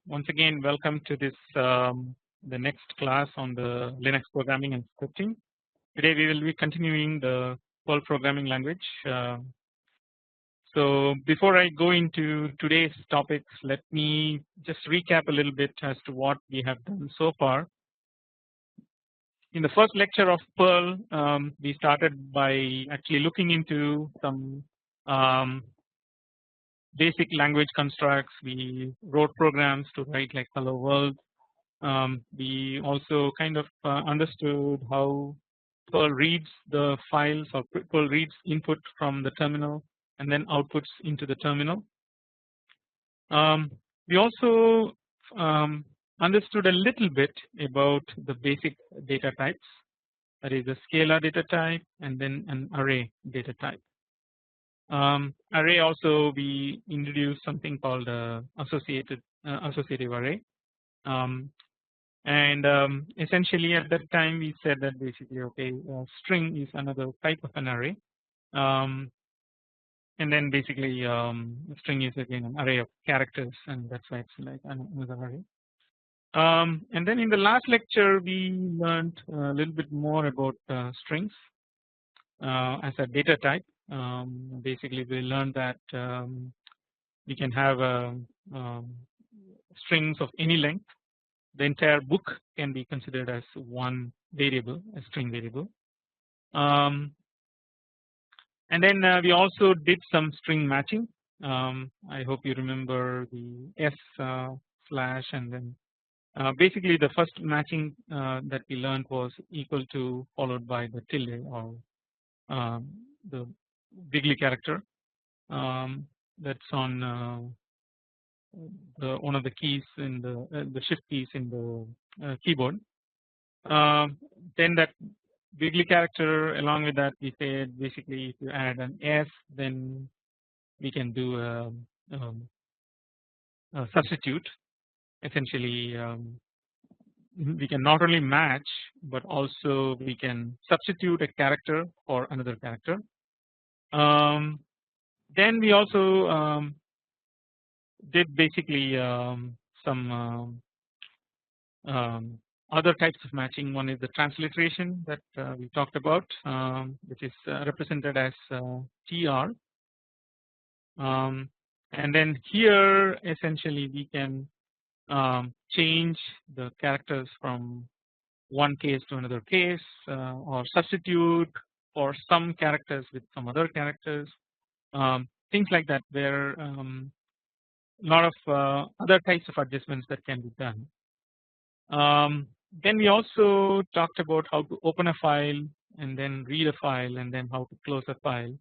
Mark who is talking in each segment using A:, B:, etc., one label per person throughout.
A: Once again, welcome to this the next class on the Linux programming and scripting. Today we will be continuing the Perl programming language. So before I go into today's topics, let me just recap a little bit as to what we have done so far. In the first lecture of Perl, we started by actually looking into some basic language constructs. We wrote programs to write like hello world. We also kind of understood how Perl reads the files, or Perl reads input from the terminal and then outputs into the terminal. We also understood a little bit about the basic data types, that is a scalar data type and then an array data type. Array also we introduced something called associative array. Essentially at that time we said that basically okay, string is another type of an array, and then basically string is again an array of characters, and that's why it's like another array. And then in the last lecture we learned a little bit more about strings as a data type. Basically we learned that we can have strings of any length. The entire book can be considered as one variable, a string variable. And then we also did some string matching. I hope you remember the S slash, and then basically the first matching that we learned was equal to followed by the tilde, or the wiggly character that's on one of the keys in the shift keys in the keyboard. Then that wiggly character, along with that we said basically if you add an S, then we can do a substitute. Essentially we can not only match but also we can substitute a character for another character. Then we also did basically some other types of matching. One is the transliteration that we talked about, which is represented as TR, and then here essentially we can change the characters from one case to another case, or substitute for some characters with some other characters, things like that, where a lot of other types of adjustments that can be done. Then we also talked about how to open a file and then read a file and then how to close a file.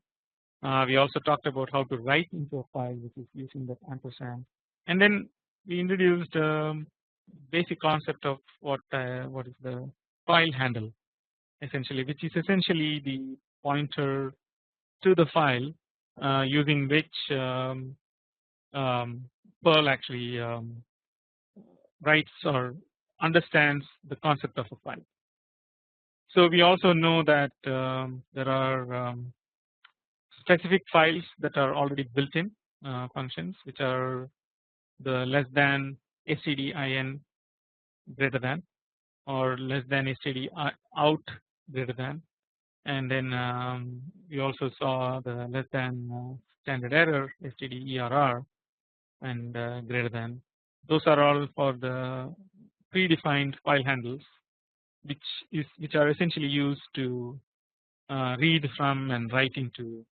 A: We also talked about how to write into a file, which is using the ampersand, and then we introduced basic concept of what is the file handle, essentially, which is essentially the pointer to the file using which Perl actually writes or understands the concept of a file. So we also know that there are specific files that are already built in functions, which are the less than stdin greater than, or less than std out greater than, and then we also saw the less than standard error stderr and greater than. Those are all for the predefined file handles, which are essentially used to read from and write into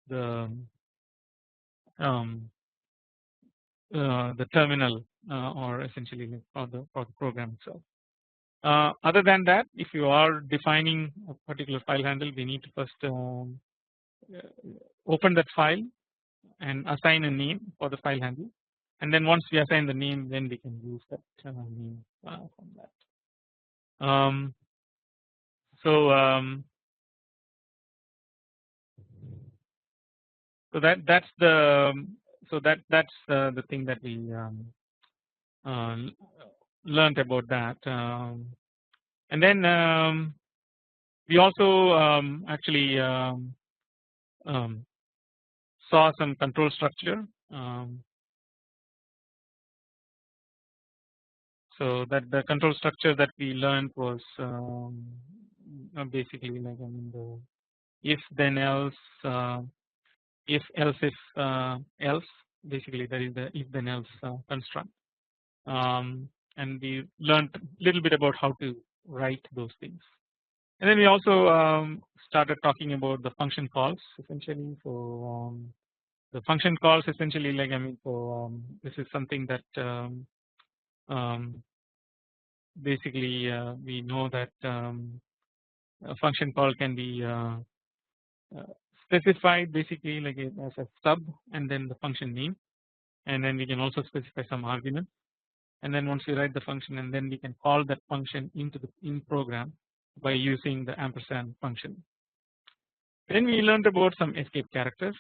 A: the terminal, or essentially for the program itself. Other than that, if you are defining a particular file handle, we need to first open that file and assign a name for the file handle, and then once we assign the name, then we can use that name from that. So that's the thing that we learned about that, and then we also actually saw some control structure. So that the control structure that we learned was basically like the if then else if else if else, basically that is the if then else construct, and we learned a little bit about how to write those things. And then we also started talking about the function calls essentially. So the function calls essentially like so this is something that basically we know that a function call can be specified basically like as a sub and then the function name, and then we can also specify some argument, and then once we write the function and then we can call that function into the in program by using the ampersand function. Then we learned about some escape characters.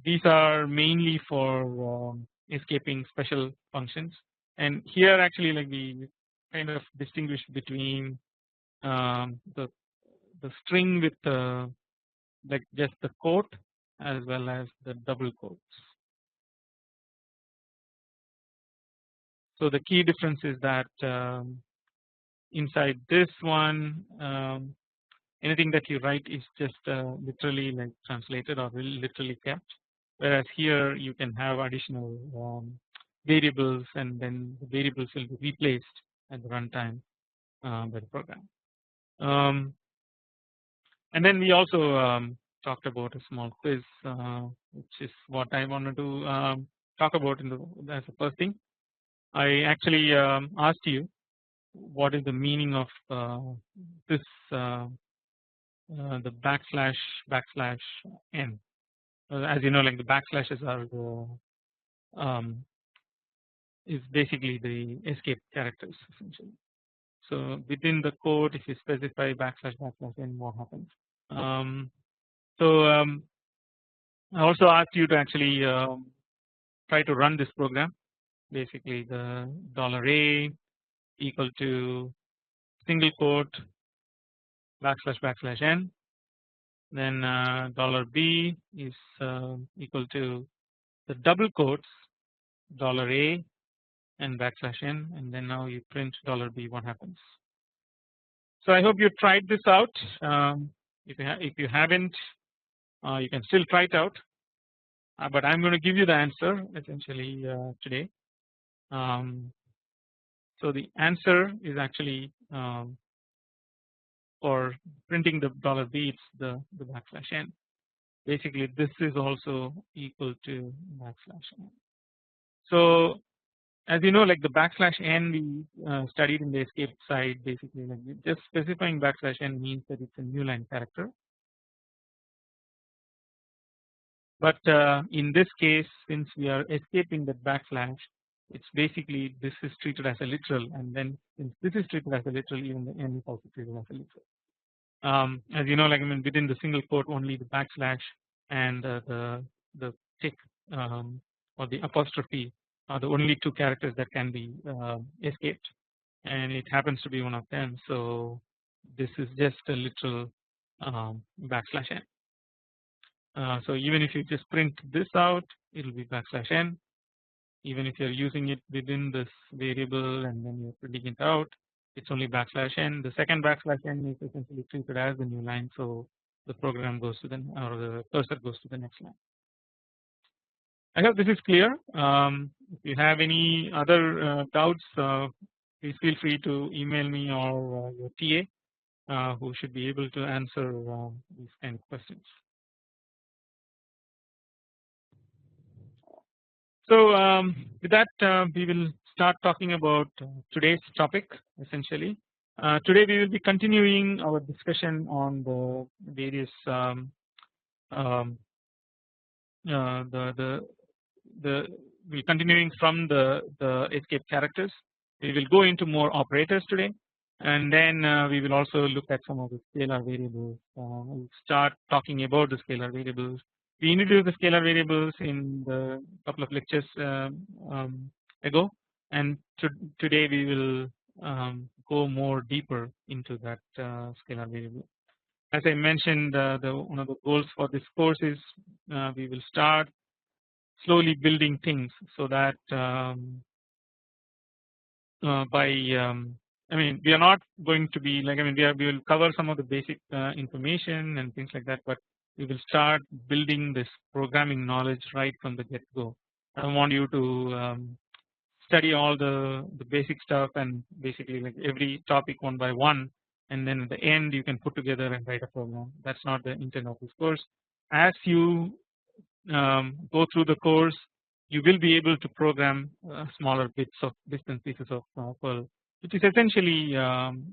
A: These are mainly for escaping special functions, and here actually like we kind of distinguish between the string with like just the quote as well as the double quotes. So the key difference is that inside this one anything that you write is just literally like translated or literally kept, whereas here you can have additional variables and then the variables will be replaced at the runtime by the program. And then we also talked about a small quiz, which is what I wanted to talk about in as the first thing. I actually asked you what is the meaning of this the backslash n. As you know, like the backslashes are the is basically the escape characters essentially. So within the code, if you specify backslash n, what happens? I also asked you to actually try to run this program. Basically, the $A equal to single quote backslash n. Then $B is equal to the double quotes $A and backslash n, and then now you print $B. What happens? So I hope you tried this out. If you haven't, you can still try it out. But I'm going to give you the answer essentially today. So the answer is actually for printing the $B, it's the backslash n. Basically, this is also equal to backslash n. So as you know, like the backslash n we studied in the escape side, basically like just specifying backslash n means that it's a new line character. But in this case, since we are escaping that backslash, it's basically this is treated as a literal, and then since this is treated as a literal, even the n is also treated as a literal. As you know, like within the single quote, only the backslash and the tick or the apostrophe are the only two characters that can be escaped, and it happens to be one of them. So this is just a literal backslash n. So even if you just print this out, it will be backslash n. Even if you're using it within this variable and then you're printing it out, it's only backslash n. The second backslash n is essentially treated as the new line, so the program goes to or the cursor goes to the next line. I hope this is clear. If you have any other doubts, please feel free to email me or your TA, who should be able to answer these kind of questions. So with that, we will start talking about today's topic essentially. Today we will be continuing our discussion on the various we're continuing from the escape characters. We will go into more operators today, and then we will also look at some of the scalar variables. We'll start talking about the scalar variables. We introduced the scalar variables in the couple of lectures ago, and today we will go more deeper into that scalar variable. As I mentioned, one of the goals for this course is we will start slowly building things so that by I mean we are not going to be like, I mean we will cover some of the basic information and things like that, but we will start building this programming knowledge right from the get go. I don't want you to study all the basic stuff and basically like every topic one by one, and then at the end you can put together and write a program. That's not the intent of this course. As you go through the course, you will be able to program smaller bits and pieces of Perl, which is essentially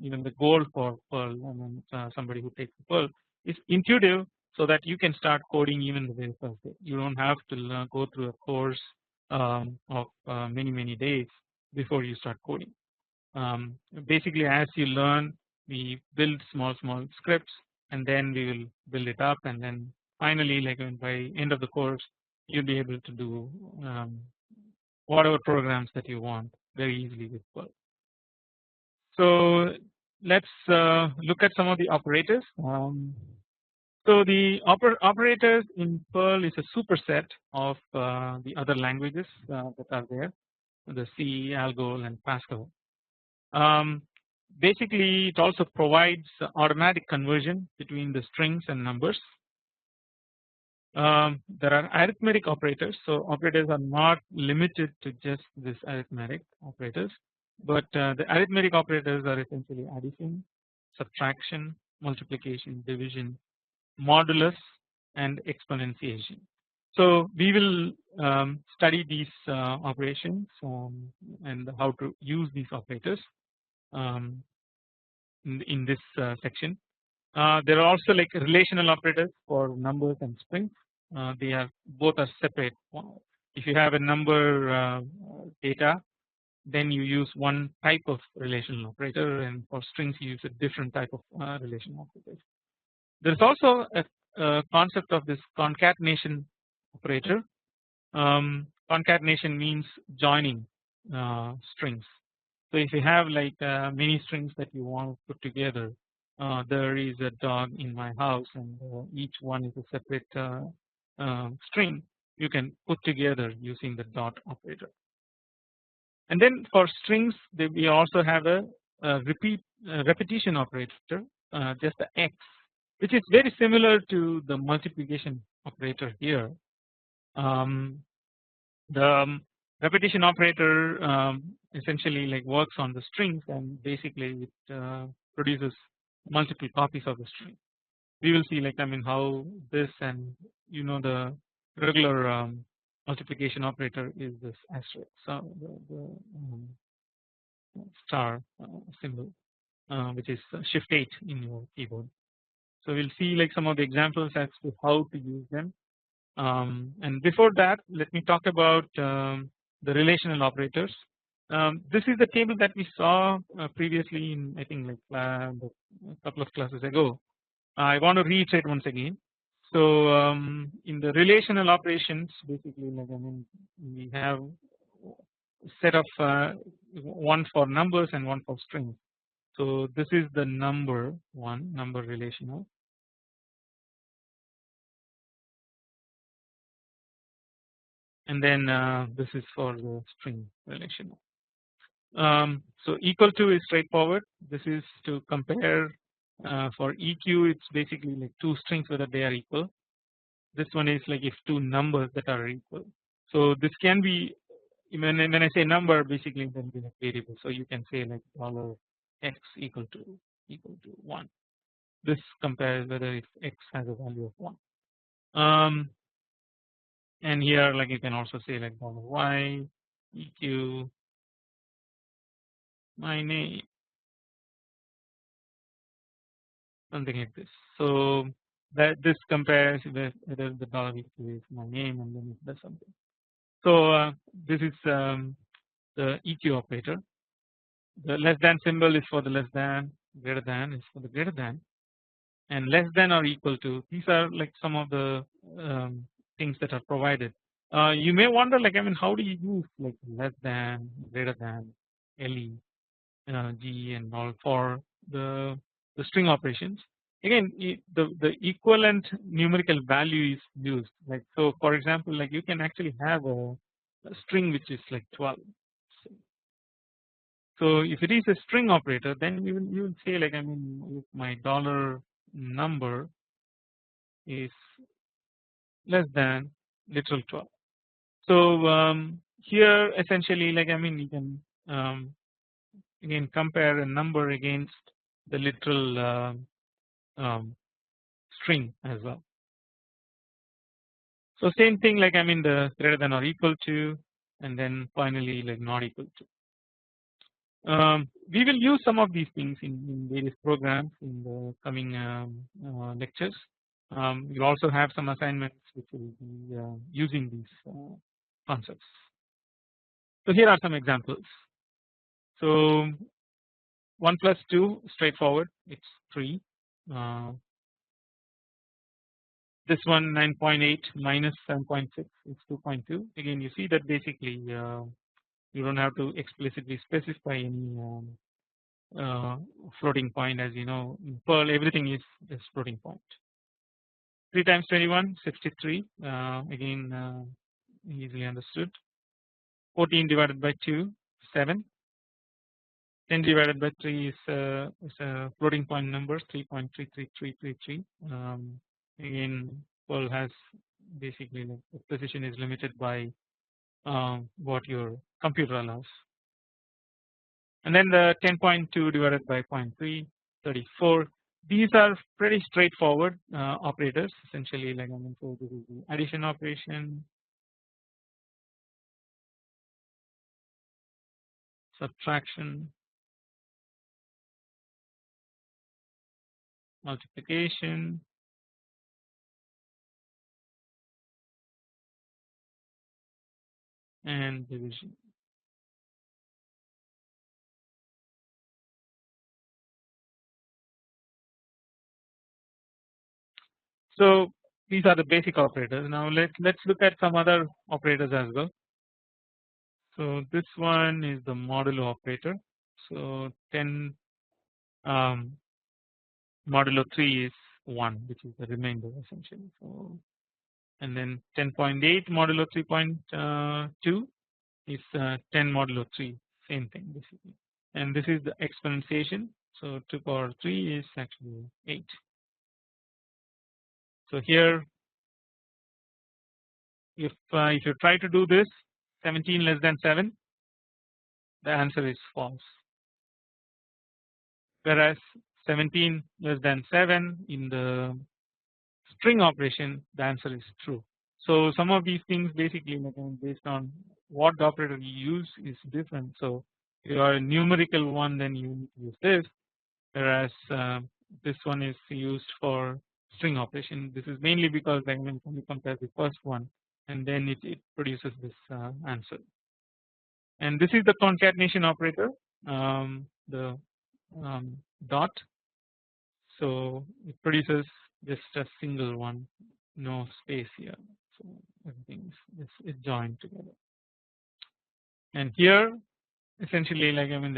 A: even the goal for Perl. I mean, somebody who takes Perl is intuitive, so that you can start coding even the very first day. You don't have to go through a course of many days before you start coding. Basically, as you learn, we build small scripts, and then we will build it up, and then finally, like by end of the course, you'll be able to do whatever programs that you want very easily with Perl. So let's look at some of the operators. So the operators in Perl is a superset of the other languages that are there, the C, Algol, and Pascal. Basically, it also provides automatic conversion between the strings and numbers. There are arithmetic operators, so operators are not limited to just this arithmetic operators, but the arithmetic operators are essentially addition, subtraction, multiplication, division, modulus, and exponentiation. So we will study these operations and how to use these operators in this section. There are also like relational operators for numbers and strings. They are both are separate. If you have a number data, then you use one type of relational operator, and for strings you use a different type of relational operator. There is also a concept of this concatenation operator. Concatenation means joining strings. So if you have like many strings that you want to put together, there is a dog in my house, and each one is a separate string. You can put together using the dot operator. And then for strings, we also have a repetition operator, just the X, which is very similar to the multiplication operator here. The repetition operator essentially like works on the strings, and basically it produces multiple copies of the string. We will see like, I mean, how this, and you know, the regular multiplication operator is this asterisk, so the star symbol, which is shift 8 in your keyboard. So we'll see like some of the examples as to how to use them. And before that, let me talk about the relational operators. This is the table that we saw previously in, I think, like a couple of classes ago. I want to reiterate once again. So in the relational operations, basically, like, I mean, we have a set of one for numbers and one for strings. So this is the number one, number relational. And then this is for the string relational. So equal to is straightforward. This is to compare. For EQ, it's basically like two strings whether they are equal. This one is like if two numbers that are equal. So this can be, when I say number, basically it can be a variable. So you can say like $x equal to 1. This compares whether if x has a value of 1. And here like you can also say like $y EQ my name, something like this. So that this compares whether the $EQ is my name, and then it does something. So this is the EQ operator. The less than symbol is for the less than, greater than is for the greater than, and less than or equal to. These are like some of the things that are provided. You may wonder like, I mean, how do you use like less than, greater than, LE, G, and all for the string operations. Again, the equivalent numerical value is used. Like, so for example, like you can actually have a string which is like 12. So if it is a string operator, then you will say like, I mean, if my dollar number is less than literal 12. So here essentially, like, I mean, you can again compare a number against the literal string as well. So same thing, like, I mean, the greater than or equal to, and then finally like not equal to. We will use some of these things in various programs in the coming lectures. We'll also have some assignments which will be using these concepts. So here are some examples. So 1 plus 2, straightforward, it's 3. This one 9.8 minus 7.6 is 2.2. Again, you see that basically you don't have to explicitly specify any floating point, as you know in Perl everything is floating point. 3 times 21 63, again easily understood. 14 divided by 2 7. 10 divided by 3 is a floating point number 3.33333. Again Perl has basically the precision is limited by what your computer allows. And then the 10.2 divided by 0.3 34. These are pretty straightforward operators essentially, like, I mean, so this is the addition operation, subtraction, multiplication, and division. So these are the basic operators. Now let's look at some other operators as well. So this one is the modulo operator. So 10 modulo 3 is 1, which is the remainder essentially. So and then 10.8 modulo 3.2 is 10 modulo 3, same thing basically. And this is the exponentiation. So 2 power 3 is actually 8. So here if you try to do this 17 less than 7, the answer is false, whereas 17 less than 7 in the string operation the answer is true. So some of these things basically based on what the operator you use is different. So if you are a numerical one, then you need to use this, whereas this one is used for string operation. This is mainly because when you compare the first one and then it produces this answer. And this is the concatenation operator, the dot. So it produces just a single one, no space here. So everything is joined together. And here essentially, like, I mean,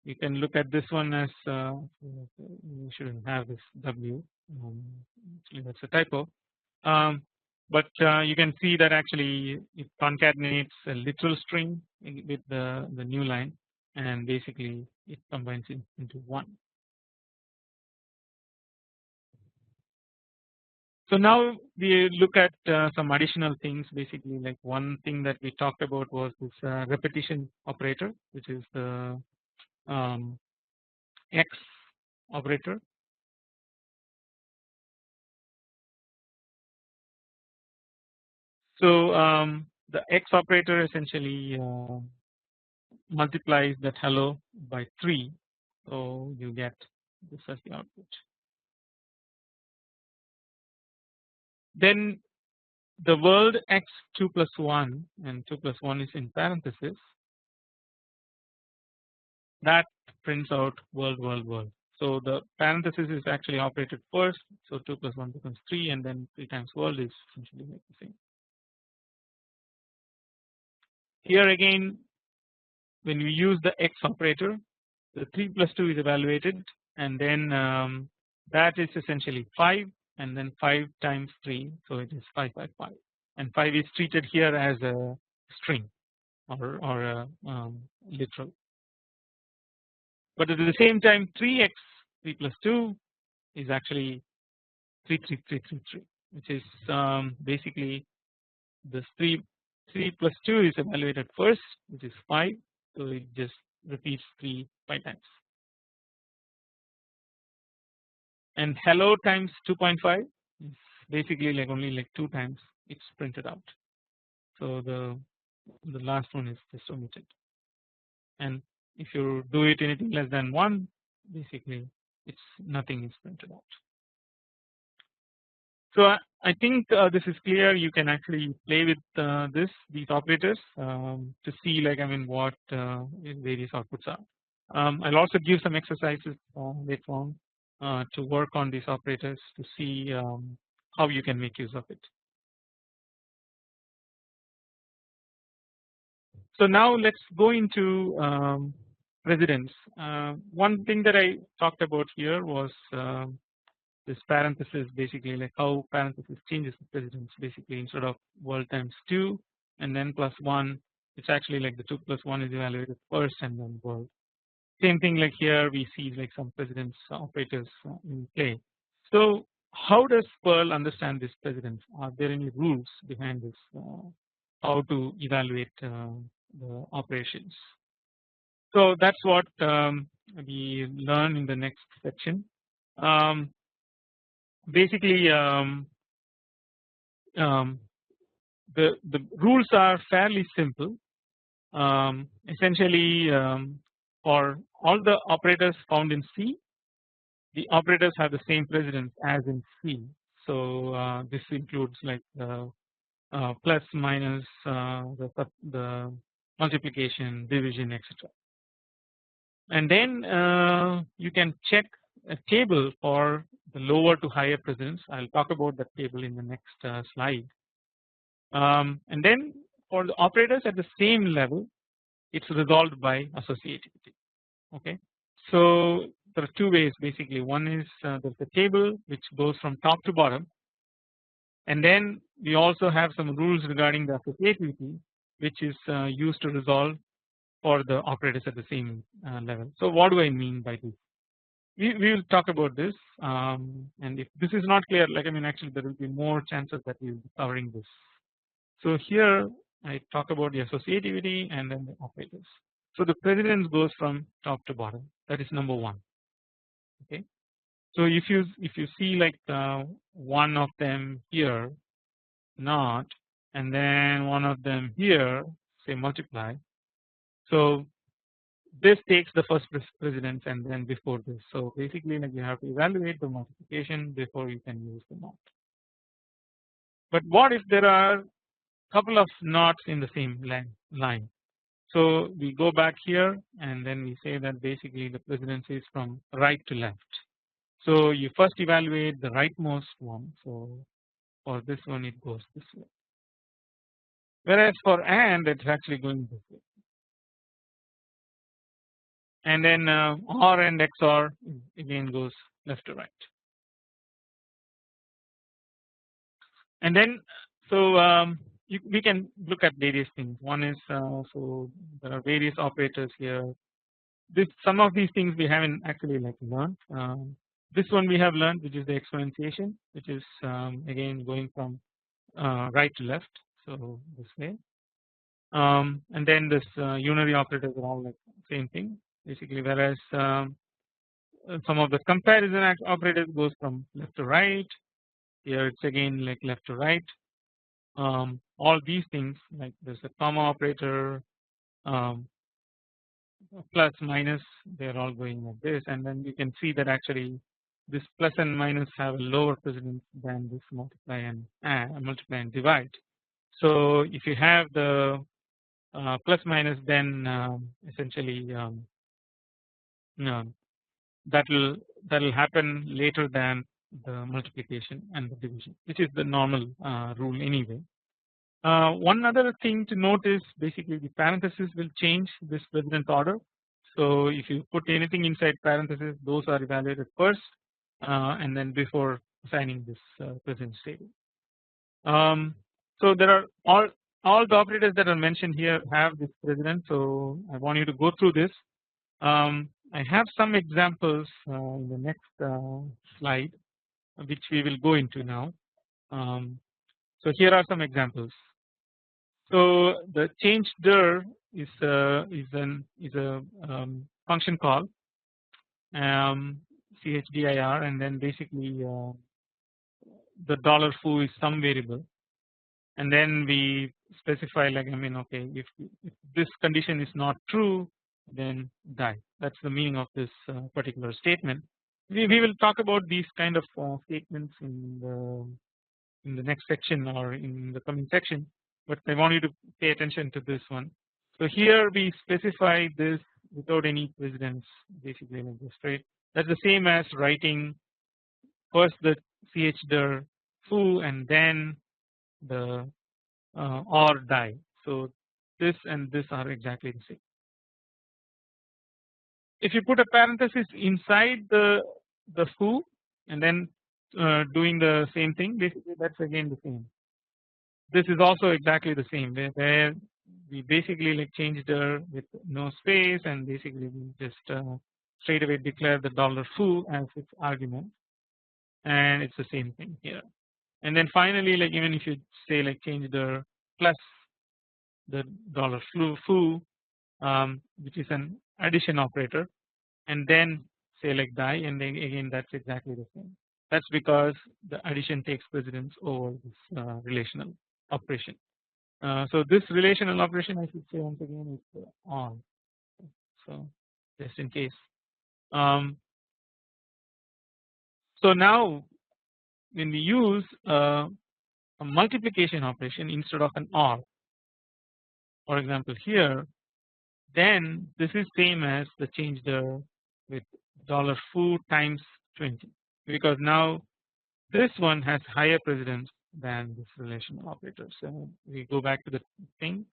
A: you can look at this one as you shouldn't have this W. Actually, that's a typo. But you can see that actually it concatenates a literal string with the new line, and basically it combines it into one. So now we look at some additional things. Basically, like, one thing that we talked about was this repetition operator, which is the X operator. So the X operator essentially multiplies that hello by 3, so you get this as the output. Then the word x 2 plus 1 and 2 plus 1 is in parenthesis, that prints out world world world. So the parenthesis is actually operated first, so 2 plus 1 becomes 3, and then 3 times world is essentially like the same. Here again, when we use the x operator, the 3 plus 2 is evaluated, and then that is essentially 5, and then 5 times 3, so it is 555, and 5 is treated here as a string or a literal. but at the same time 3x 3 plus 2 is actually 3 3 3 3 3, which is basically this 3 plus 2 is evaluated first, which is 5, so it just repeats 3 5 times. And hello times 2.5 is basically like only like 2 times it's printed out. So the last one is just omitted. And if you do it anything less than 1, basically it's nothing is printed out. So I think this is clear. You can actually play with these operators to see like what various outputs are. I'll also give some exercises later on to work on these operators to see how you can make use of it. So now let's go into precedence. One thing that I talked about here was this parenthesis, basically like how parenthesis changes the precedence. Basically instead of world times 2 and then plus 1, it's actually like the 2 plus 1 is evaluated first and then world. Same thing like here we see like some precedence operators in play. So how does Perl understand this precedence? Are there any rules behind this? How to evaluate the operations? So that's what we learn in the next section. Basically the rules are fairly simple. Essentially for all the operators found in C, the operators have the same precedence as in C. So this includes like plus minus the multiplication, division, etc. And then you can check a table for the lower to higher precedence. I'll talk about that table in the next slide. And then for the operators at the same level, it's resolved by associativity. Okay, so there are two ways basically. One is there's a table which goes from top to bottom, and then we also have some rules regarding the associativity, which is used to resolve for the operators at the same level. So what do I mean by this? We will talk about this, and if this is not clear, like actually there will be more chances that we will be covering this. So here I talk about the associativity and then the operators. So the precedence goes from top to bottom. That is number 1. Okay. So if you see like one of them here, not, and then one of them here, say multiply. So this takes the first precedence and then before this. So basically like you have to evaluate the multiplication before you can use the not. But what if there are couple of nots in the same line? So we go back here and then we say that basically the precedence is from right to left. So you first evaluate the rightmost one. So for this one it goes this way. Whereas for AND it's actually going this way. And then OR and XOR again goes left to right. And then so we can look at various things. One is so there are various operators here. Some of these things we haven't actually like learned. This one we have learned, which is the exponentiation, which is again going from right to left. So this way. And then this unary operators are all like same thing basically. Whereas some of the comparison operators goes from left to right. Here it's again like left to right. All these things like there's a comma operator, plus minus, they're all going like this, and then you can see that actually this plus and minus have a lower precedence than this multiply and divide. So if you have the plus minus, then essentially that will happen later than the multiplication and the division, which is the normal rule anyway. One other thing to note is basically the parentheses will change this precedence order. So if you put anything inside parentheses, those are evaluated first and then before assigning this precedence table. So there are all the operators that are mentioned here have this precedence. So I want you to go through this. I have some examples in the next slide, which we will go into now. So here are some examples. So the change dir is a function call chdir, and then basically the $foo is some variable, and then we specify, like, I mean, okay, if this condition is not true, then die. That's the meaning of this particular statement. We will talk about these kind of statements in the next section or in the coming section, but I want you to pay attention to this one. So here we specify this without any precedence, basically like this, right? That's the same as writing first the chdir foo and then the or die. So this and this are exactly the same. If you put a parenthesis inside the foo and then doing the same thing, basically that's again the same. This is also exactly the same, where we basically like changed the with no space, and basically we just straight away declare the $foo as its argument, and it's the same thing here. And then finally, like even if you say like change the plus the $foo, which is an addition operator, and then say like die, and then again that's exactly the same. That's because the addition takes precedence over this relational operation. So this relational operation, I should say once again, is on. So just in case. So now when we use a multiplication operation instead of an OR, for example here, then this is same as the change there with $foo times 20, because now this one has higher precedence than this relational operator. So we go back to the thing.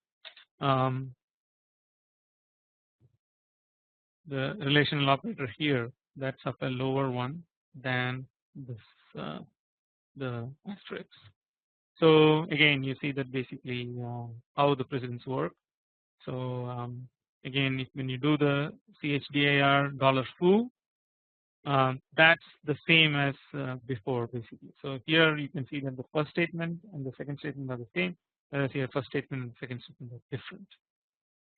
A: The relational operator here, that's of a lower one than this the asterisk. So again you see that basically how the precedence work. So again, when you do the chdir $foo, that's the same as before basically. So here you can see that the first statement and the second statement are the same, whereas here first statement and second statement are different.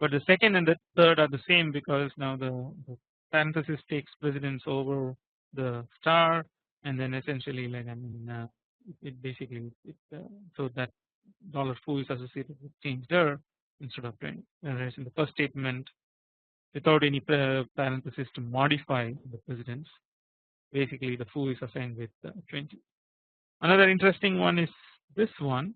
A: But the second and the third are the same, because now the parenthesis takes precedence over the star, and then essentially like I mean it basically so that $foo is associated with change there instead of 20, whereas in the first statement without any parenthesis to modify the precedence, basically the foo is assigned with 20. Another interesting one is this one.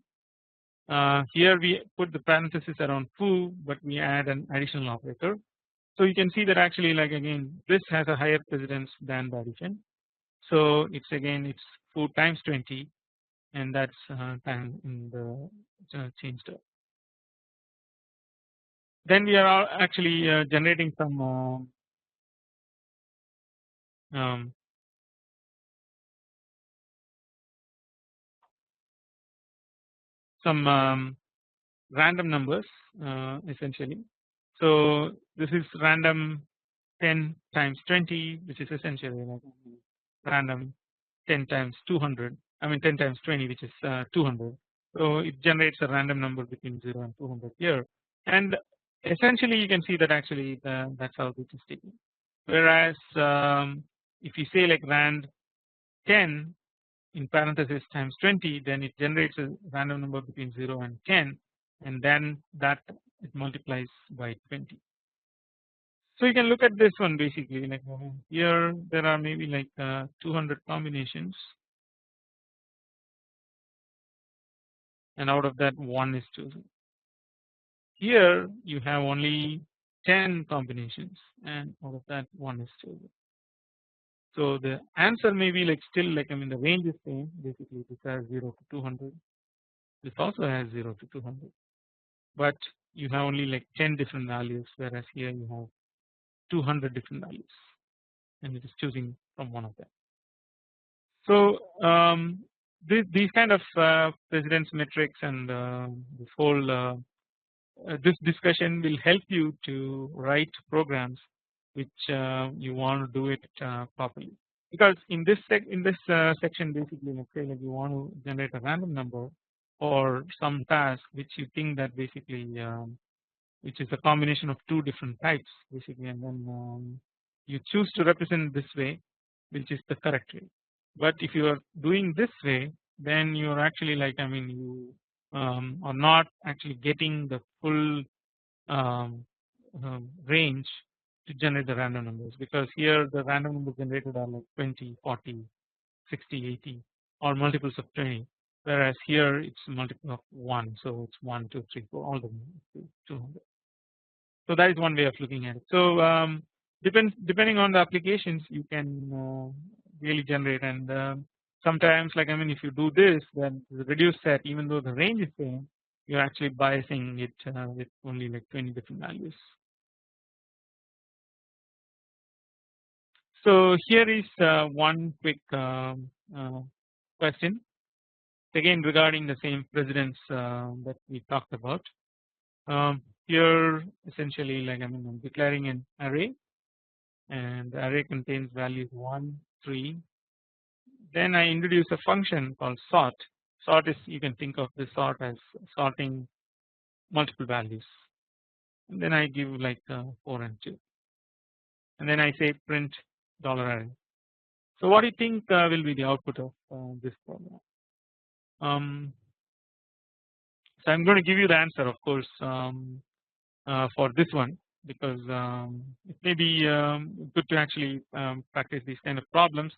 A: Here we put the parenthesis around foo, but we add an additional operator. So you can see that actually like again this has a higher precedence than the addition. So it's again it's foo times 20, and that's time in the change term. Then we are actually generating some random numbers essentially. So this is random 10 times 20, which is essentially like random 10 times 200. I mean 10 times 20, which is 200. So it generates a random number between 0 and 200 here, and essentially you can see that actually that's how this is taken. Whereas if you say like rand 10 in parenthesis times 20, then it generates a random number between 0 and 10, and then that it multiplies by 20. So you can look at this one basically like here there are maybe like 200 combinations, and out of that one is chosen. Here you have only 10 combinations, and out of that one is chosen. So the answer may be like still like I mean the range is same, basically this has 0 to 200, this also has 0 to 200, but you have only like 10 different values, whereas here you have 200 different values, and it is choosing from one of them. So these kind of precedence metrics and this whole this discussion will help you to write programs which you want to do it properly. Because in this section, basically, let's say like you want to generate a random number or some task which you think that basically which is a combination of two different types basically, and then you choose to represent this way, which is the correct way. But if you are doing this way, then you are actually like, I mean, you are not actually getting the full range to generate the random numbers, because here the random numbers generated are like 20, 40, 60, 80 or multiples of 20, whereas here it's multiple of 1, so it's 1, 2, 3, 4, all the way to 200. So that is one way of looking at it. So depending on the applications, you can really generate, and sometimes, like I mean, if you do this, then the reduced set, even though the range is same, you're actually biasing it with only like 20 different values. So here is one quick question, again regarding the same precedence that we talked about. Here essentially, like I mean, I'm declaring an array, and the array contains values 1, 3. Then I introduce a function called sort. Sort is, you can think of this sort as sorting multiple values, and then I give like 4 and 2, and then I say print $array. So what do you think will be the output of this program? So I'm going to give you the answer, of course, for this one, because it may be good to actually practice these kind of problems,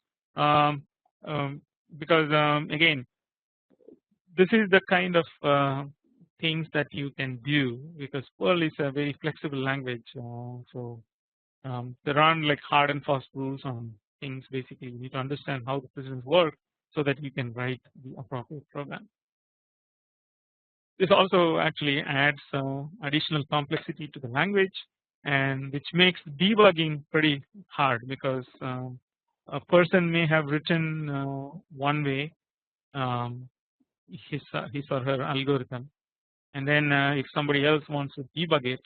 A: because again, this is the kind of things that you can do, because Perl is a very flexible language. So there aren't like hard and fast rules on things. Basically, you need to understand how the precedence work so that you can write the appropriate program. This also actually adds additional complexity to the language, and which makes debugging pretty hard, because a person may have written one way his or her algorithm, and then if somebody else wants to debug it,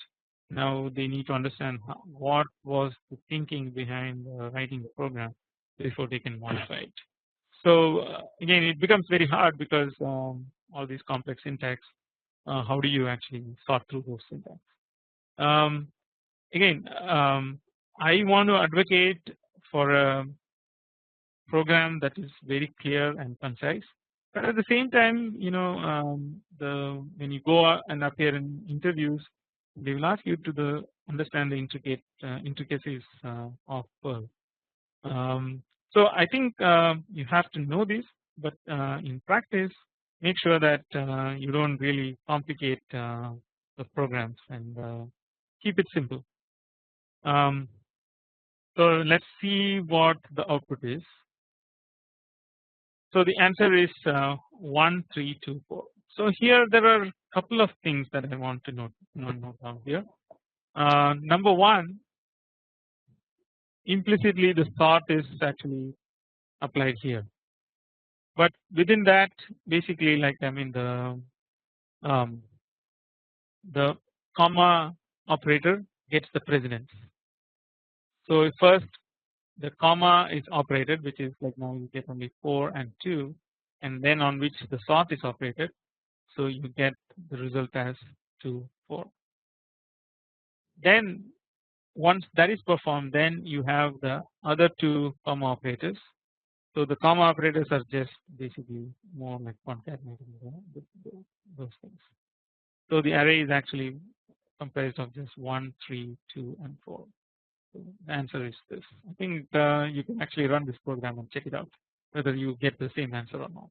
A: now they need to understand what was the thinking behind writing the program before they can modify it. So again, it becomes very hard, because all these complex syntax, how do you actually sort through those syntax? Again, I want to advocate for a program that is very clear and concise, but at the same time, you know, when you go and appear in interviews, they will ask you to understand the intricacies of Perl. So I think you have to know this, but in practice, make sure that you don't really complicate the programs, and keep it simple. So let's see what the output is. So the answer is 1, 3, 2, 4. So here there are a couple of things that I want to note down here. Number one, implicitly the sort is actually applied here, but within that, basically, like I mean, the comma operator gets the precedence. So first the comma is operated, which is like now you get only 4 and 2, and then on which the sort is operated, so you get the result as 2, 4. Then once that is performed, then you have the other two comma operators. So the comma operators are just basically more like concatenating those things. So the array is actually comprised of just 1, 3, 2, and 4. So the answer is this. I think you can actually run this program and check it out whether you get the same answer or not.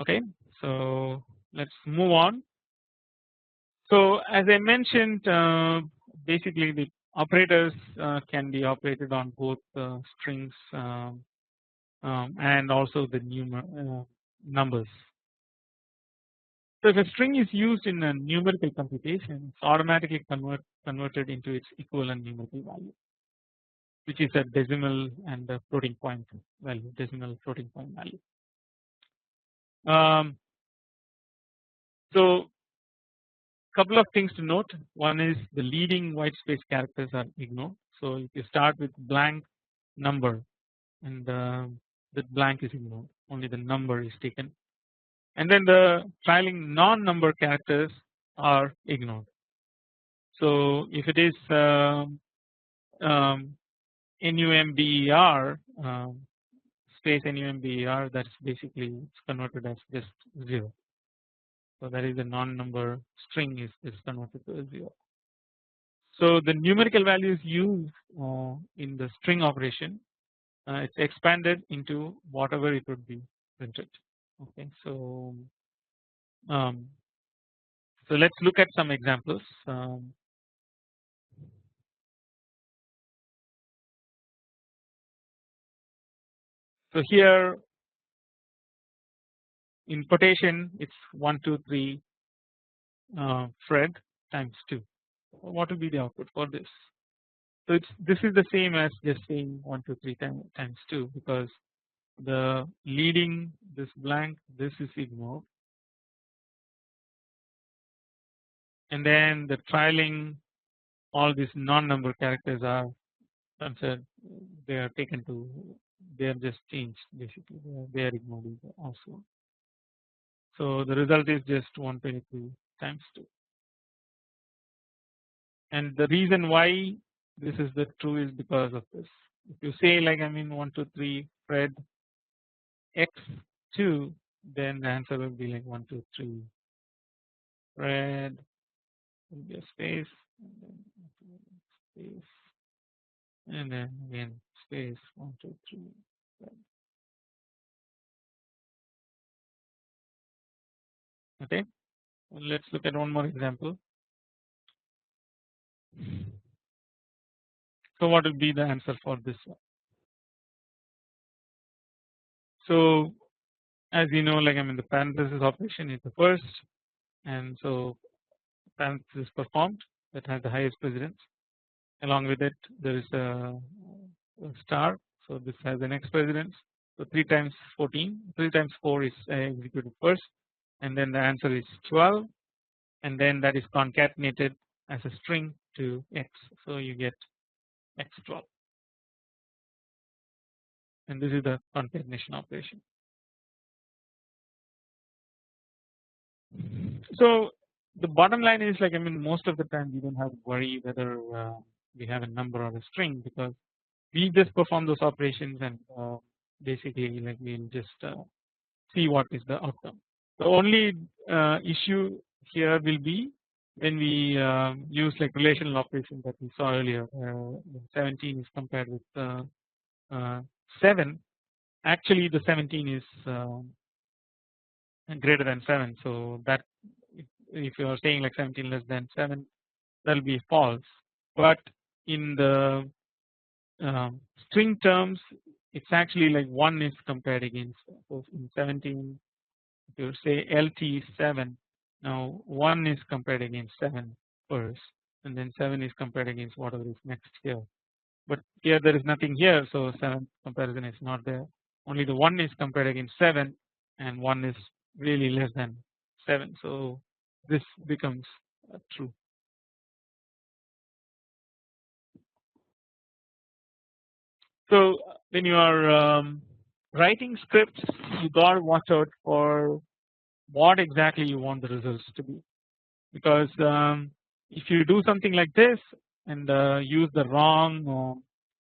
A: Okay, so let's move on. So as I mentioned, basically the operators can be operated on both strings and also the numbers. So if a string is used in a numerical computation, it's automatically converted into its equivalent numerical value, which is a decimal and a floating point value, decimal floating point value. So couple of things to note. One is the leading white space characters are ignored. So if you start with blank number and the blank is ignored, only the number is taken, and then the trailing non-number characters are ignored. So if it is NUMBER space NUMBER, that's basically it's converted as just 0. So that is a non-number string is converted to a 0. So the numerical values used in the string operation, it's expanded into whatever it would be printed. Okay, so so let's look at some examples. So here in quotation it's 1 2 3 Fred times 2. What will be the output for this? So this is the same as just saying 1 2 3 times 2, because the leading this blank, this is ignored, and then the trailing all these non-number characters are considered, they are taken to, they are just changed basically, they are ignored also. So the result is just 123 times 2, and the reason why this is the true is because of this. If you say like 1 2 3 Fred x2, then the answer will be like 1 2 3 Fred, will be a space and then space and then again space 1 2 3 Fred. Okay, let's look at one more example. So what will be the answer for this one? So as you know, like the parenthesis operation is the first, and so parenthesis performed that has the highest precedence. Along with it there is a star, so this has the next precedence. So 3 times 14, 3 times 4 is executed first, and then the answer is 12, and then that is concatenated as a string to x, so you get x12, and this is the concatenation operation. So the bottom line is like most of the time we don't have to worry whether we have a number or a string, because we just perform those operations and basically like we'll just see what is the outcome. The only issue here will be when we use like relational operation that we saw earlier, 17 is compared with 7. Actually the 17 is greater than 7, so that if you are saying like 17 less than 7, that will be false. But in the string terms, it's actually like 1 is compared against. So in 17, if you say LT is 7, now 1 is compared against 7 first, and then 7 is compared against whatever is next here. But here there is nothing here, so 7 comparison is not there. Only the 1 is compared against 7, and 1 is really less than 7. So this becomes true. So when you are writing scripts, you gotta watch out for what exactly you want the results to be, because if you do something like this and use the wrong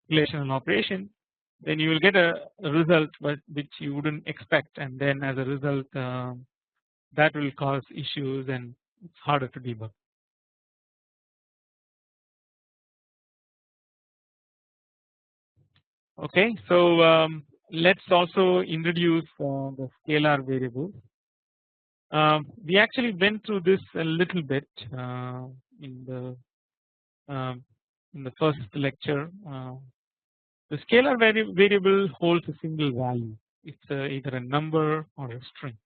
A: relational operation, then you will get a result but which you wouldn't expect, and then as a result that will cause issues and it's harder to debug. Okay, so let's also introduce the scalar variables. We actually went through this a little bit in the first lecture. The scalar variable holds a single value. It's either a number or a string.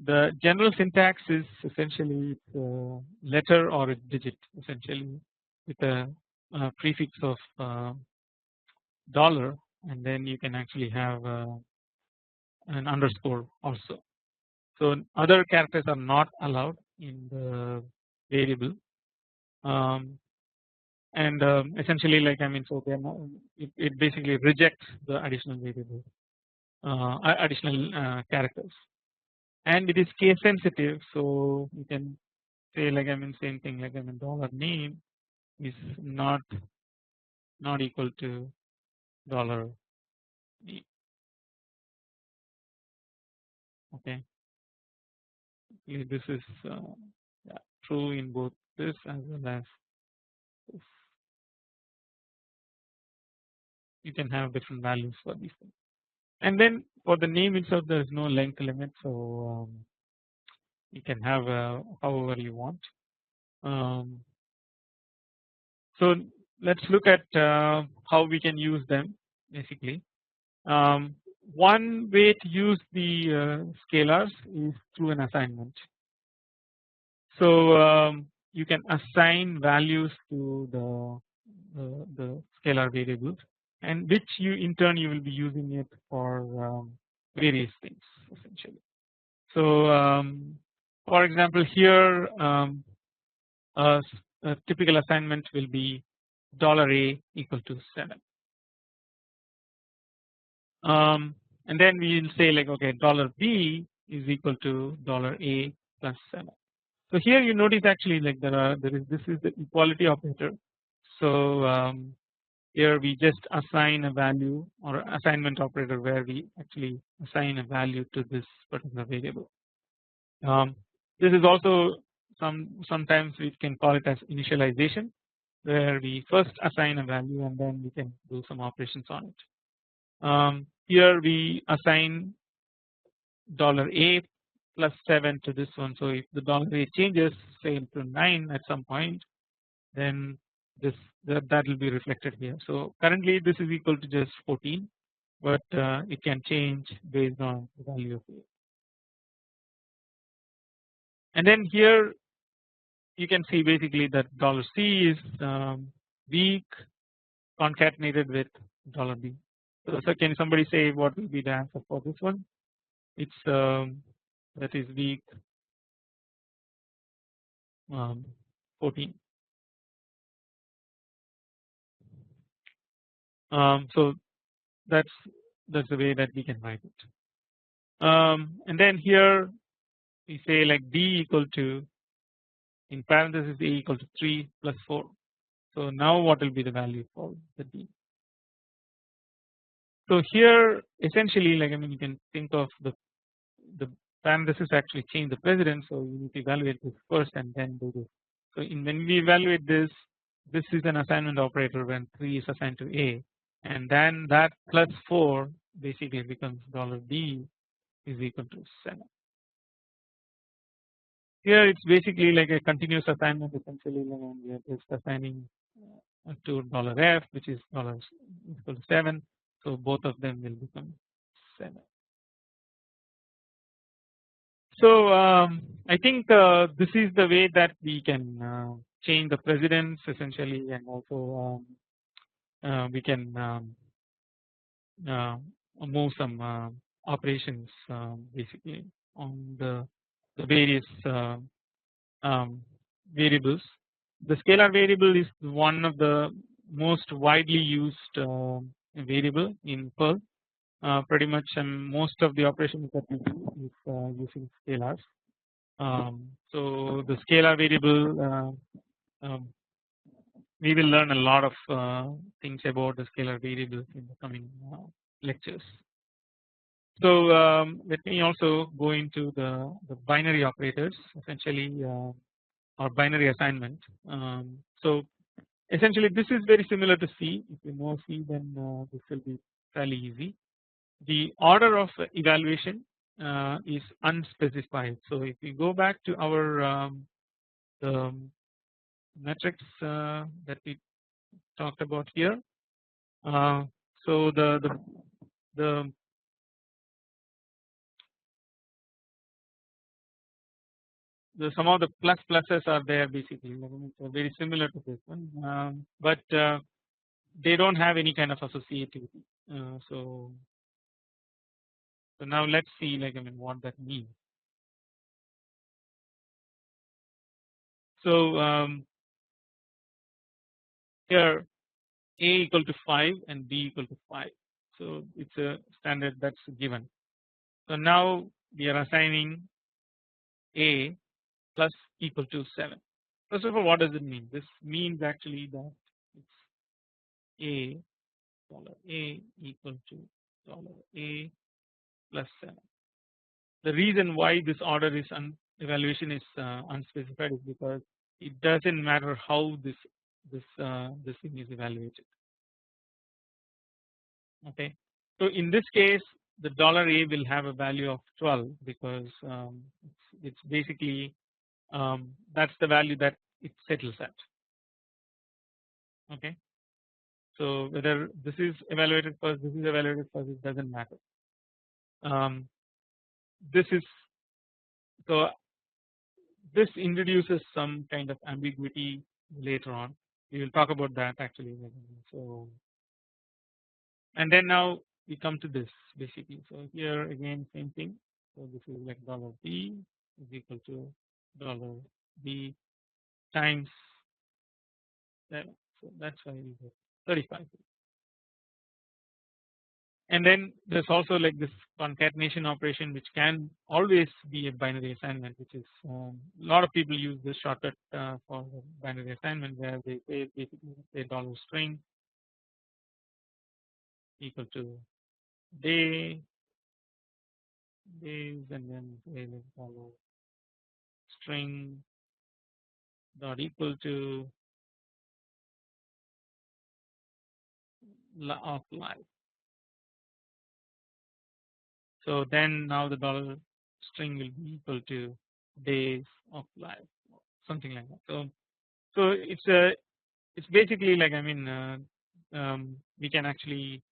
A: The general syntax is essentially it's a letter or a digit, essentially with a prefix of dollar, and then you can actually have an underscore also. So other characters are not allowed in the variable, and essentially like so they are not, it basically rejects the additional variable, additional characters, and it is case sensitive. So you can say like same thing like dollar name is not equal to dollar name. Okay, this is yeah, true in both this as well as this. You can have different values for these things, and then for the name itself there is no length limit, so you can have however you want. So let's look at how we can use them basically. One way to use the scalars is through an assignment. So you can assign values to the scalar variables, and which you in turn you will be using it for various things essentially. So for example here a typical assignment will be $A equal to 7. And then we will say like okay $B is equal to $A plus 7. So here you notice actually like this is the equality operator. So here we just assign a value or assignment operator where we actually assign a value to this particular variable. This is also sometimes we can call it as initialization, where we first assign a value and then we can do some operations on it. Here we assign $A plus 7 to this one. So if the $A changes say to 9 at some point, then that will be reflected here. So currently this is equal to just 14, but it can change based on the value of A. And then here you can see basically that $C is weak concatenated with $B. So can somebody say what will be the answer for this one? It's that is weak 14. So that's the way that we can write it. And then here we say like D equal to, in parentheses, A equal to 3 plus 4. So now what will be the value for the D? So here essentially like you can think of the parentheses actually change the precedence, so you need to evaluate this first and then do this. So when we evaluate this is an assignment operator when 3 is assigned to A, and then that plus 4 basically becomes $B is equal to 7. Here it's basically like a continuous assignment essentially when we are just assigning to $F, which is equal to 7. So both of them will become 7. So I think this is the way that we can change the precedence essentially, and also we can move some operations basically on the various variables. The scalar variable is one of the most widely used variable in Perl. Pretty much most of the operations that we do is using scalars. So the scalar variable, we will learn a lot of things about the scalar variables in the coming lectures. So let me also go into the binary operators essentially, or binary assignment. So essentially this is very similar to C. If you know C, then this will be fairly easy. The order of evaluation is unspecified. So if we go back to our the metrics that we talked about here, so some of the pluses are there basically, very similar to this one, but they don't have any kind of associativity. So now let's see like what that means. So here a equal to 5 and b equal to 5. So it's a standard that's given. So now we are assigning a plus equal to 7. First of all, what does it mean? This means actually that it's a $a equal to $a plus 7. The reason why this order is evaluation is unspecified is because it doesn't matter how this thing is evaluated. Okay, so in this case the $a will have a value of 12 because it's basically that's the value that it settles at. Okay, so whether this is evaluated first, this is evaluated first, it doesn't matter. This is so this introduces some kind of ambiguity later on. We will talk about that actually. So and then now we come to this basically. So here again same thing. So this is like $b is equal to $b times 7. So that's why we get 35. And then there's also like this concatenation operation which can always be a binary assignment, which is a lot of people use this shortcut for the binary assignment where they say basically say $string equal to days and then say like $string dot equal to of life. So then now the $string will be equal to days of life, something like that. So it's basically like I mean we can actually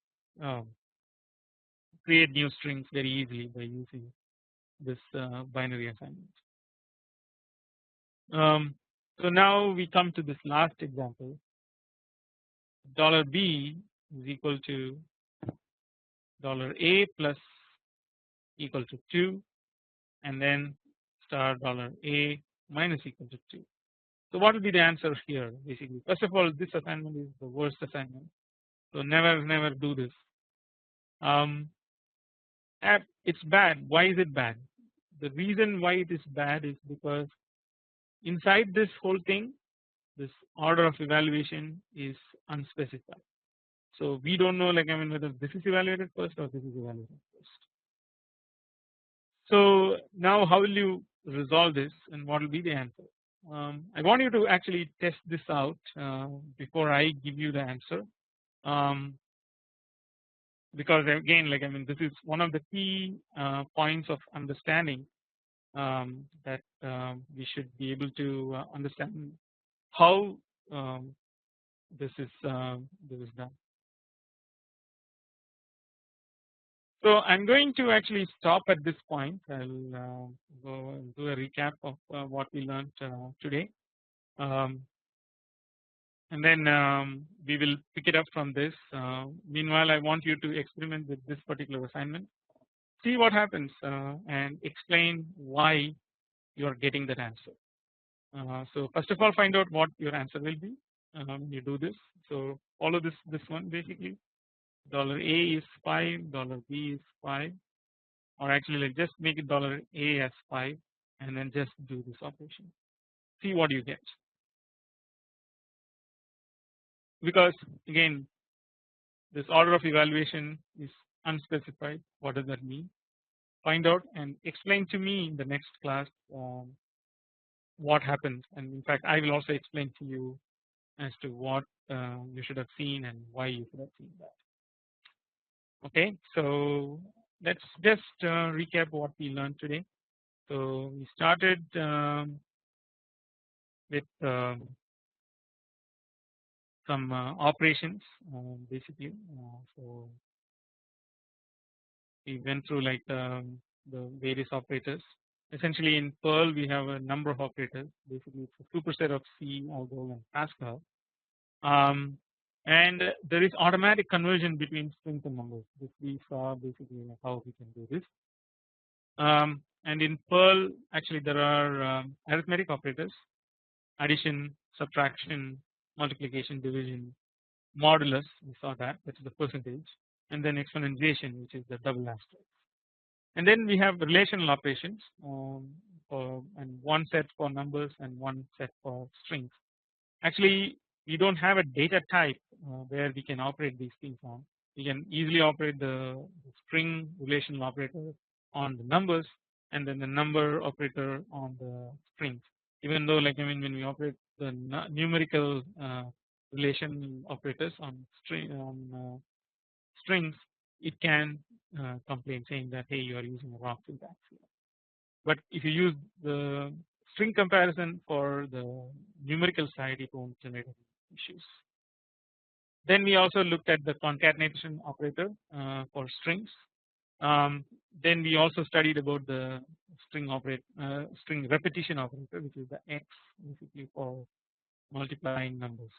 A: create new strings very easily by using this binary assignment. So now we come to this last example. $b is equal to $a plus equal to 2 and then star $a minus equal to 2. So what will be the answer here basically? First of all, this assignment is the worst assignment. So never do this. It's bad. Why is it bad? The reason why it is bad is because inside this whole thing this order of evaluation is unspecified. So we don't know like I mean whether this is evaluated first or this is evaluated first. So now how will you resolve this and what will be the answer? I want you to actually test this out before I give you the answer. Because again like I mean this is one of the key points of understanding that we should be able to understand how this is done. So I'm going to actually stop at this point. I'll go and do a recap of what we learned today, and then we will pick it up from this. Meanwhile, I want you to experiment with this particular assignment, see what happens, and explain why you are getting that answer. So first of all, find out what your answer will be. You do this. So follow this one basically. $a is 5, $b is 5, or actually like just make it $a as 5 and then just do this operation. See what you get. Because again this order of evaluation is unspecified. What does that mean? Find out and explain to me in the next class what happens, and in fact I will also explain to you as to what you should have seen and why you should have seen that. Okay, so let's just recap what we learned today. So we started with some operations basically. So we went through like the various operators. Essentially in Perl we have a number of operators. Basically it's a superset of C, Algol and Pascal. And there is automatic conversion between strings and numbers. This we saw basically how we can do this. And in Perl actually there are arithmetic operators addition, subtraction, multiplication, division, modulus, we saw that, which is the percentage, and then exponentiation, which is the double asterisk. And then we have relational operations, and one set for numbers and one set for strings. Actually, we don't have a data type where we can operate these things on. We can easily operate the string relational operator on the numbers and then the number operator on the strings. Even though, like, I mean, when we operate the numerical relation operators on strings, it can complain saying that, hey, you are using a wrong syntax here. But if you use the string comparison for the numerical side, it won't generate any issues. Then we also looked at the concatenation operator for strings. Then we also studied about the string string repetition operator, which is the X, basically for multiplying numbers.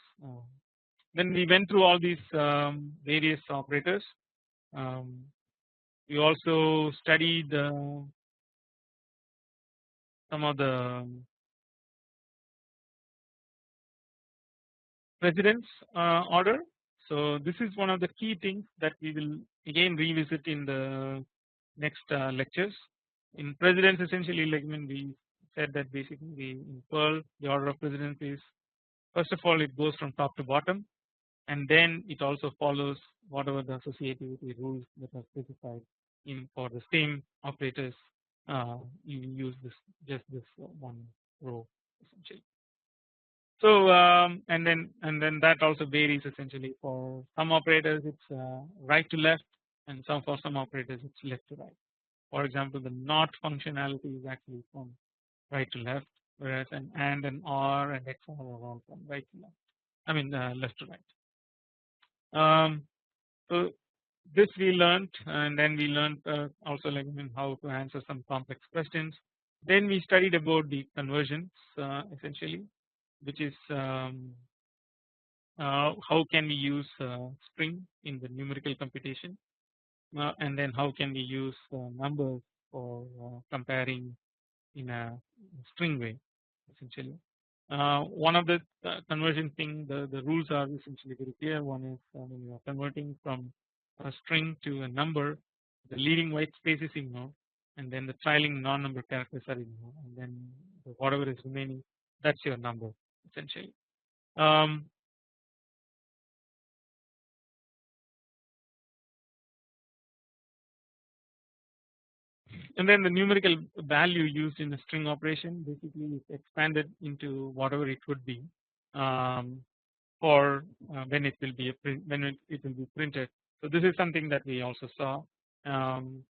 A: Then we went through all these various operators. We also studied some of the precedence order. So this is one of the key things that we will again revisit in the next lectures. In precedence, essentially, like when we said that basically in Perl, the order of precedence is, first of all, it goes from top to bottom, and then it also follows whatever the associativity rules that are specified in for the same operators. You use just this one row essentially. So and then that also varies essentially. For some operators it's right to left, and for some operators it's left to right. For example, the not functionality is actually from right to left, whereas an and, an or, and XOR are all from right to left. I mean left to right. So this we learned, and then we learned also, like, how to answer some complex questions. Then we studied about the conversions essentially, which is how can we use string in the numerical computation, and then how can we use numbers for comparing in a string way essentially. One of the conversion thing, the rules are essentially very clear. One is when you are converting from a string to a number, the leading white space is ignored, and then the trailing non-number characters are ignored, and then whatever is remaining, that's your number essentially. And then the numerical value used in a string operation basically is expanded into whatever it would be for when it will be it will be printed. So this is something that we also saw. And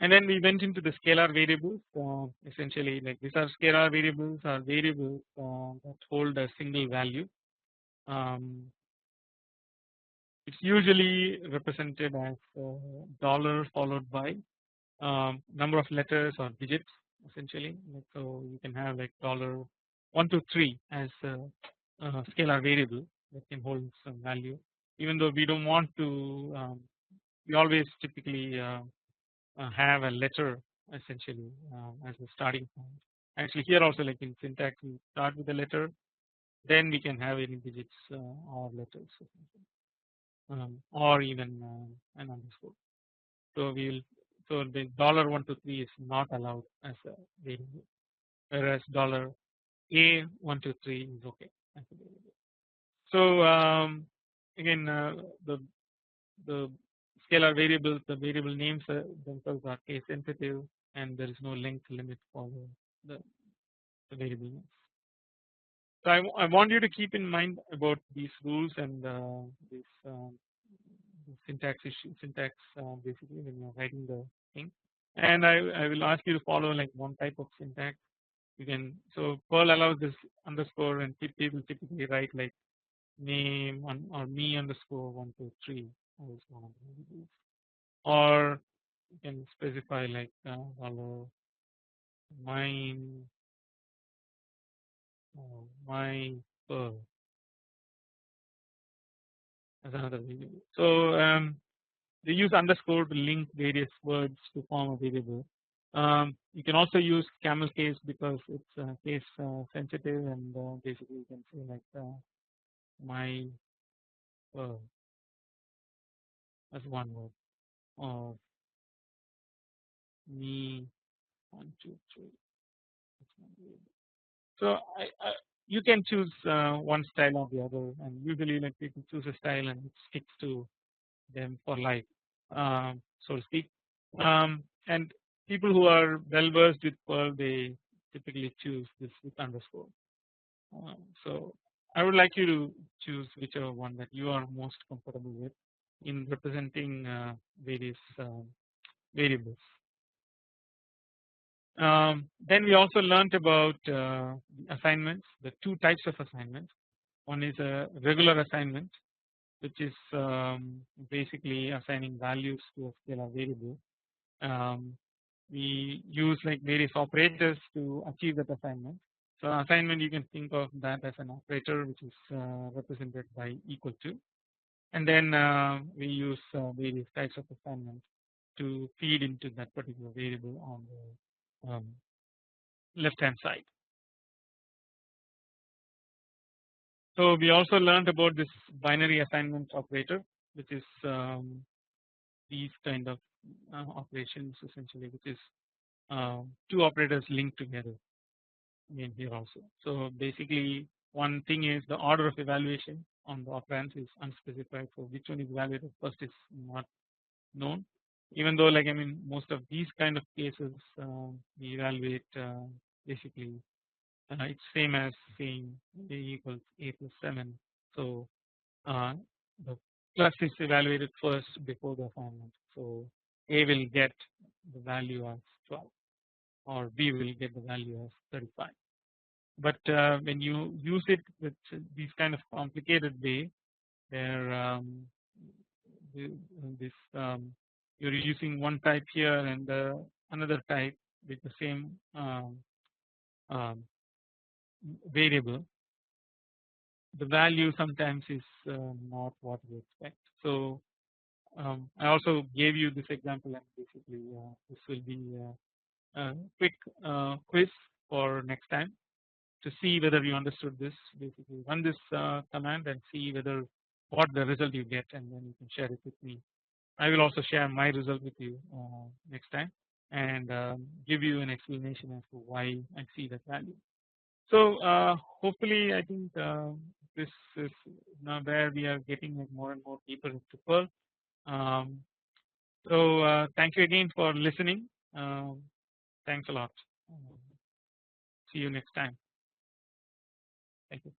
A: then we went into the scalar variables. Essentially, like, these are scalar variables, are variables that hold a single value. It's usually represented as dollar followed by number of letters or digits essentially. Like, so you can have like $123 as a scalar variable that can hold some value, even though we don't want to. We always typically have a letter essentially as a starting point. Actually, here also, like in syntax, we start with a letter, then we can have any digits or letters, or even an underscore. So the $123 is not allowed as a variable, whereas $A123 is okay as a variable. So again, the scalar variables, the variable names themselves are case sensitive, and there is no length limit for the variable names. So I want you to keep in mind about these rules and this syntax basically when you're writing the thing. And I will ask you to follow like one type of syntax. You can, so Perl allows this underscore, and people typically write like name or me underscore 123 as one of the variables. Or you can specify like mine my Perl as another variable. So they use underscore to link various words to form a variable. You can also use camel case because it's case sensitive, and basically you can say like my as one word, or me 1, 2, 3. So you can choose one style or the other, and usually like people choose a style and it sticks to them for life, so to speak. And people who are well versed with Perl, they typically choose this with underscore. So I would like you to choose whichever one that you are most comfortable with in representing various variables. Then we also learnt about assignments, the two types of assignments. One is a regular assignment, which is basically assigning values to a scalar variable. We use like various operators to achieve that assignment. So assignment, you can think of that as an operator which is represented by equal to, and then we use various types of assignments to feed into that particular variable on the left hand side. So we also learned about this binary assignment operator, which is these kind of operations essentially, which is two operators linked together in here also. So basically one thing is the order of evaluation on the operands is unspecified, so which one is evaluated first is not known, even though like I mean most of these kind of cases we evaluate basically it's same as saying a equals a plus 7. So the plus is evaluated first before the assignment, so a will get the value as 12 or b will get the value as 35. But when you use it with these kind of complicated way, where this you're using one type here and another type with the same um, variable, the value sometimes is not what we expect. So I also gave you this example, and basically this will be a quick quiz for next time to see whether you understood this. Basically run this command and see whether what the result you get, and then you can share it with me. I will also share my result with you next time, and give you an explanation as to why I see that value. So hopefully I think this is now where we are getting like more and more deeper into Perl. So thank you again for listening. Thanks a lot. See you next time. Thank you.